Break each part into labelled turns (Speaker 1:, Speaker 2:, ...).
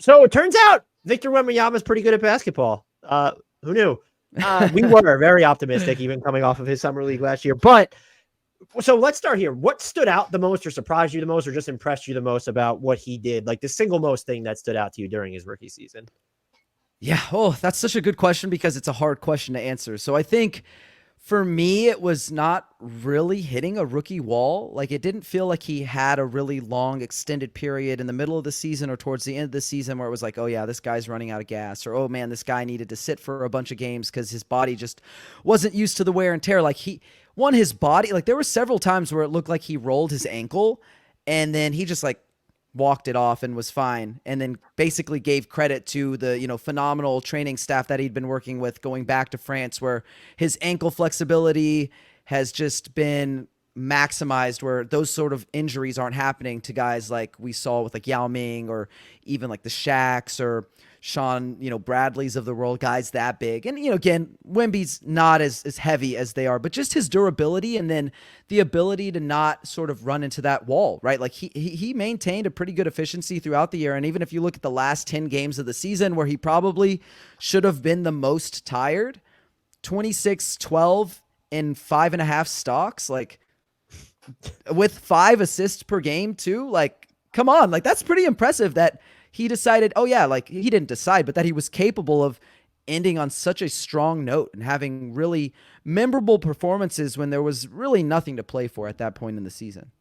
Speaker 1: So it turns out Victor Wembanyama is pretty good at basketball. Who knew? We were very optimistic, even coming off of his summer league last year. But so let's start here. What stood out the most, or surprised you the most, or just impressed you the most about what he did? Like the single most thing that stood out to you during his rookie season?
Speaker 2: Yeah. Oh, that's such a good question because it's a hard question to answer. So I think for me, it was not really hitting a rookie wall. Like it didn't feel like he had a really long extended period in the middle of the season or towards the end of the season where it was like, oh yeah, this guy's running out of gas, or oh man, this guy needed to sit for a bunch of games because his body just wasn't used to the wear and tear. Like his body, like there were several times where it looked like he rolled his ankle and then he just like walked it off and was fine, and then basically gave credit to the phenomenal training staff that he'd been working with going back to France, where his ankle flexibility has just been maximized, where those sort of injuries aren't happening to guys like we saw with like Yao Ming, or even like the Shaqs or Sean, Bradley's of the world, guys that big. And, again, Wemby's not as heavy as they are, but just his durability and then the ability to not sort of run into that wall, right? Like he maintained a pretty good efficiency throughout the year. And even if you look at the last 10 games of the season where he probably should have been the most tired, 26, 12 and 5.5 stocks, like with 5 assists per game too. Like, come on, like that's pretty impressive that he decided, oh yeah, like he didn't decide, but that he was capable of ending on such a strong note and having really memorable performances when there was really nothing to play for at that point in the season.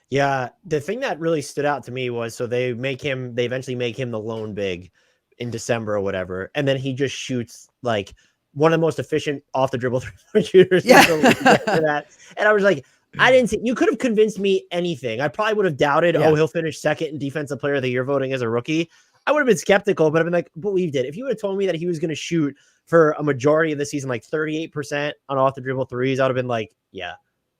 Speaker 1: Yeah, the thing that really stood out to me was, so they eventually make him the lone big in December or whatever, and then he just shoots like one of the most efficient off the dribble shooters.
Speaker 2: Yeah.
Speaker 1: That. And I was like, I didn't see, you could have convinced me anything. I probably would have doubted,
Speaker 2: Yeah.
Speaker 1: oh, he'll finish second in defensive player of the year voting as a rookie. I would have been skeptical, but I've been like, believed it. If you would have told me that he was going to shoot for a majority of the season, like 38% on off the dribble threes, I would have been like, yeah,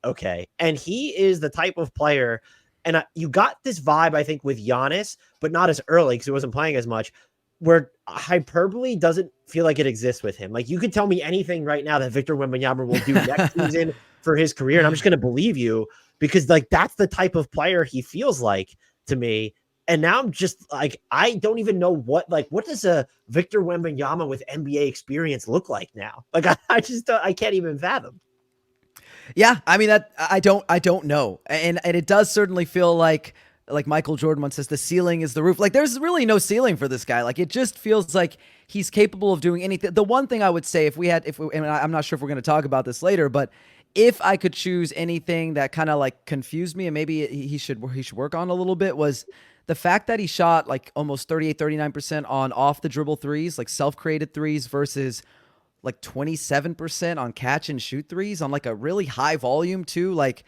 Speaker 1: okay. And he is the type of player, and you got this vibe, I think, with Giannis, but not as early because he wasn't playing as much, where hyperbole doesn't feel like it exists with him. Like you could tell me anything right now that Victor Wembanyama will do next season for his career, and I'm just going to believe you, because like that's the type of player he feels like to me. And now I'm just like, I don't even know what does a Victor Wembanyama with NBA experience look like now? Like I can't even fathom.
Speaker 2: Yeah, I mean that I don't know, and it does certainly feel like Michael Jordan once says, the ceiling is the roof. Like there's really no ceiling for this guy. Like it just feels like he's capable of doing anything. The one thing I would say, and I'm not sure if we're going to talk about this later, but if I could choose anything that kind of like confused me and maybe he should work on a little bit, was the fact that he shot like almost 38-39% on off the dribble threes, like self-created threes, versus like 27% on catch and shoot threes on like a really high volume too. Like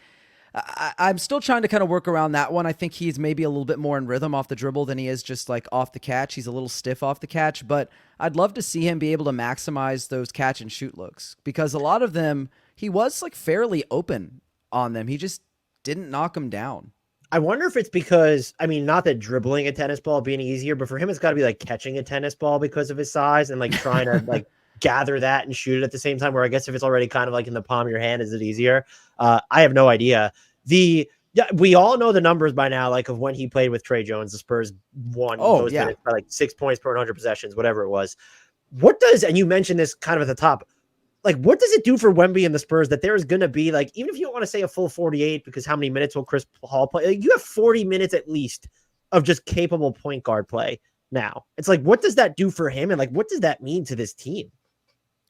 Speaker 2: I'm still trying to kind of work around that one. I think he's maybe a little bit more in rhythm off the dribble than he is just like off the catch. He's a little stiff off the catch, but I'd love to see him be able to maximize those catch and shoot looks, because a lot of them, he was like fairly open on them. He just didn't knock them down.
Speaker 1: I wonder if it's because, I mean, not that dribbling a tennis ball being easier, but for him, it's got to be like catching a tennis ball because of his size and like trying to like gather that and shoot it at the same time, where I guess if it's already kind of like in the palm of your hand, is it easier? I have no idea. We all know the numbers by now, like of when he played with Trey Jones, the Spurs won those minutes by like 6 points per 100 possessions, whatever it was. And you mentioned this kind of at the top, like what does it do for Wemby and the Spurs that there is going to be, like, even if you don't want to say a full 48, because how many minutes will Chris Paul play? Like, you have 40 minutes at least of just capable point guard play now. It's like, what does that do for him? And like, what does that mean to this team?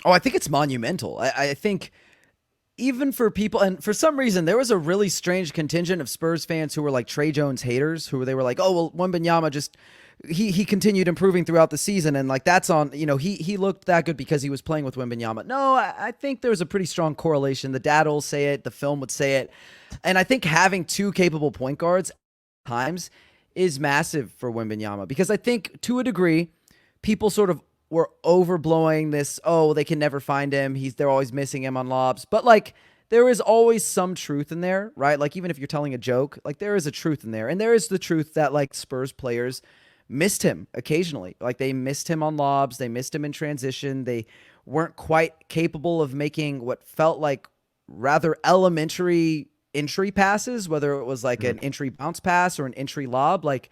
Speaker 2: Oh, I think it's monumental. I think even for people, and for some reason, there was a really strange contingent of Spurs fans who were like Trey Jones haters, who they were like, oh, well, Wembanyama just, he continued improving throughout the season, and like that's on, he looked that good because he was playing with Wembanyama. No, I think there's a pretty strong correlation. The data will say it, the film would say it, and I think having two capable point guards at times is massive for Wembanyama, because I think to a degree, people sort of were overblowing this, oh, they can never find him, they're always missing him on lobs, but like there is always some truth in there, right? Like even if you're telling a joke, like there is a truth in there, and there is the truth that like Spurs players missed him occasionally. Like they missed him on lobs, they missed him in transition, they weren't quite capable of making what felt like rather elementary entry passes, whether it was like an entry bounce pass or an entry lob. Like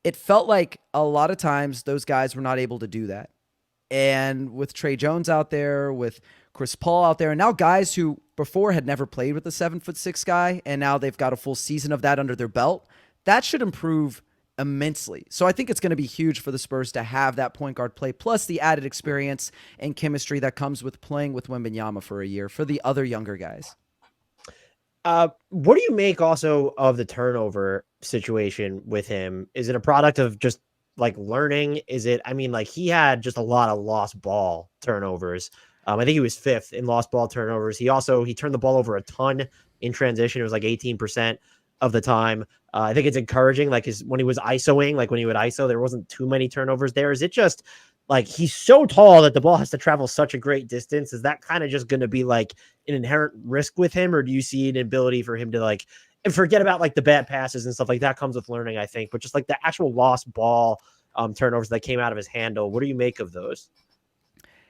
Speaker 2: it felt like a lot of times those guys were not able to do that. And with Trey Jones out there, with Chris Paul out there, and now guys who before had never played with a 7'6" guy, and now they've got a full season of that under their belt, that should improve immensely. So I think it's going to be huge for the Spurs to have that point guard play, plus the added experience and chemistry that comes with playing with Wembanyama for a year for the other younger guys.
Speaker 1: What do you make also of the turnover situation with him? Is it a product of just like learning? Is it, I mean, like he had just a lot of lost ball turnovers. I think he was fifth in lost ball turnovers. He turned the ball over a ton in transition. It was like 18% of the time. I think it's encouraging. Like when he was ISOing, like when he would ISO, there wasn't too many turnovers there. Is it just like he's so tall that the ball has to travel such a great distance? Is that kind of just going to be like an inherent risk with him? Or do you see an ability for him to like, and forget about like the bad passes and stuff like that comes with learning, I think, but just like the actual lost ball turnovers that came out of his handle. What do you make of those?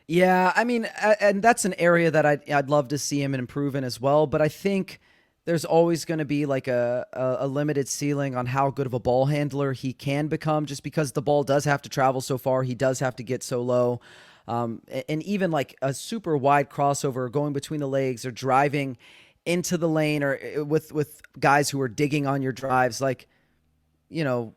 Speaker 2: Yeah, I mean, and that's an area that I'd love to see him improve in as well. But I think there's always going to be like a limited ceiling on how good of a ball handler he can become, just because the ball does have to travel so far. He does have to get so low. And even like a super wide crossover going between the legs or driving into the lane or with guys who are digging on your drives, like, you know,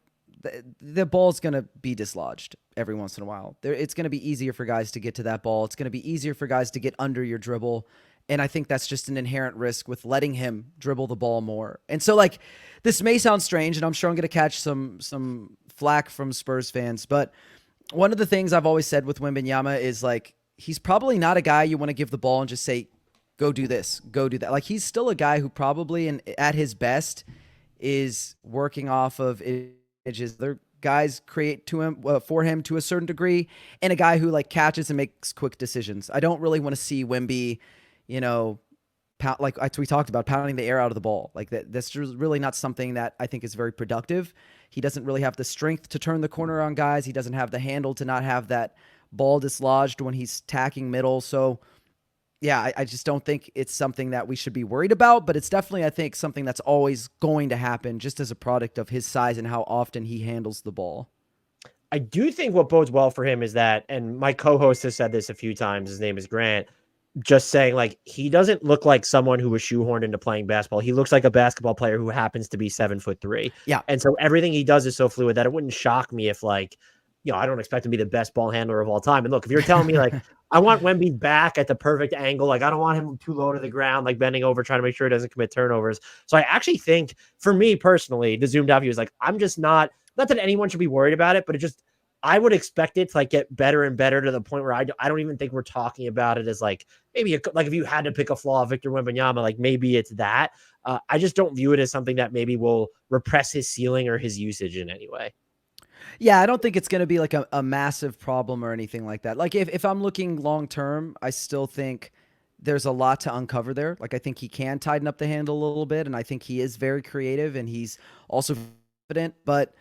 Speaker 2: the ball's going to be dislodged every once in a while. It's going to be easier for guys to get to that ball. It's going to be easier for guys to get under your dribble. And I think that's just an inherent risk with letting him dribble the ball more. And so, like, this may sound strange, and I'm sure I'm going to catch some flack from Spurs fans, but one of the things I've always said with Wembanyama is, like, he's probably not a guy you want to give the ball and just say, go do this, go do that. Like, he's still a guy who probably, and at his best, is working off of edges. Their guys create to him for him to a certain degree, and a guy who like catches and makes quick decisions. I don't really want to see Wemby, you know, like we talked about, pounding the air out of the ball. Like that's really not something that I think is very productive. He doesn't really have the strength to turn the corner on guys. He doesn't have the handle to not have that ball dislodged when he's tacking middle. So yeah, I just don't think it's something that we should be worried about, but it's definitely, I think, something that's always going to happen just as a product of his size and how often he handles the ball.
Speaker 1: I do think what bodes well for him is that, and my co-host has said this a few times, his name is Grant, just saying like he doesn't look like someone who was shoehorned into playing basketball. He looks like a basketball player who happens to be 7'3".
Speaker 2: Yeah.
Speaker 1: And so everything he does is so fluid that it wouldn't shock me if like, you know, I don't expect him to be the best ball handler of all time. And look, if you're telling me like, I want Wemby back at the perfect angle, like I don't want him too low to the ground, like bending over, trying to make sure he doesn't commit turnovers. So I actually think for me personally, the zoomed out view is like, I'm just not that anyone should be worried about it, but it just, I would expect it to like get better and better to the point where I don't even think we're talking about it as like maybe like if you had to pick a flaw of Victor Wembanyama, like maybe it's that. I just don't view it as something that maybe will repress his ceiling or his usage in any way.
Speaker 2: Yeah, I don't think it's going to be like a massive problem or anything like that. Like if I'm looking long term, I still think there's a lot to uncover there. Like I think he can tighten up the handle a little bit, and I think he is very creative and he's also confident. But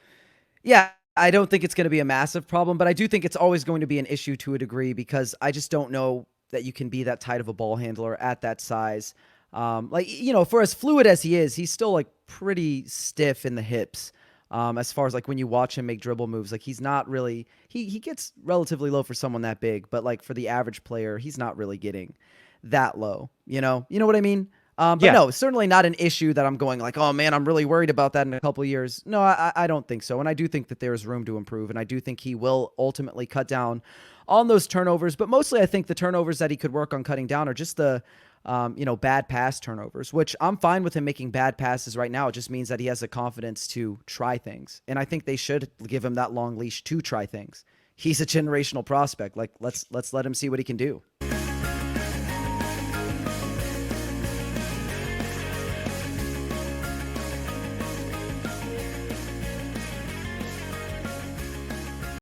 Speaker 2: yeah, I don't think it's going to be a massive problem, but I do think it's always going to be an issue to a degree because I just don't know that you can be that tight of a ball handler at that size. Like, you know, for as fluid as he is, he's still like pretty stiff in the hips. As far as like when you watch him make dribble moves, like he's not really, he gets relatively low for someone that big, but like for the average player, he's not really getting that low, you know what I mean? But
Speaker 1: Yeah.
Speaker 2: no, certainly not an issue that I'm going like, oh man, I'm really worried about that in a couple of years. No, I don't think so. And I do think that there's room to improve. And I do think he will ultimately cut down on those turnovers. But mostly I think the turnovers that he could work on cutting down are just the, bad pass turnovers, which I'm fine with him making bad passes right now. It just means that he has the confidence to try things. And I think they should give him that long leash to try things. He's a generational prospect. Like let's let him see what he can do.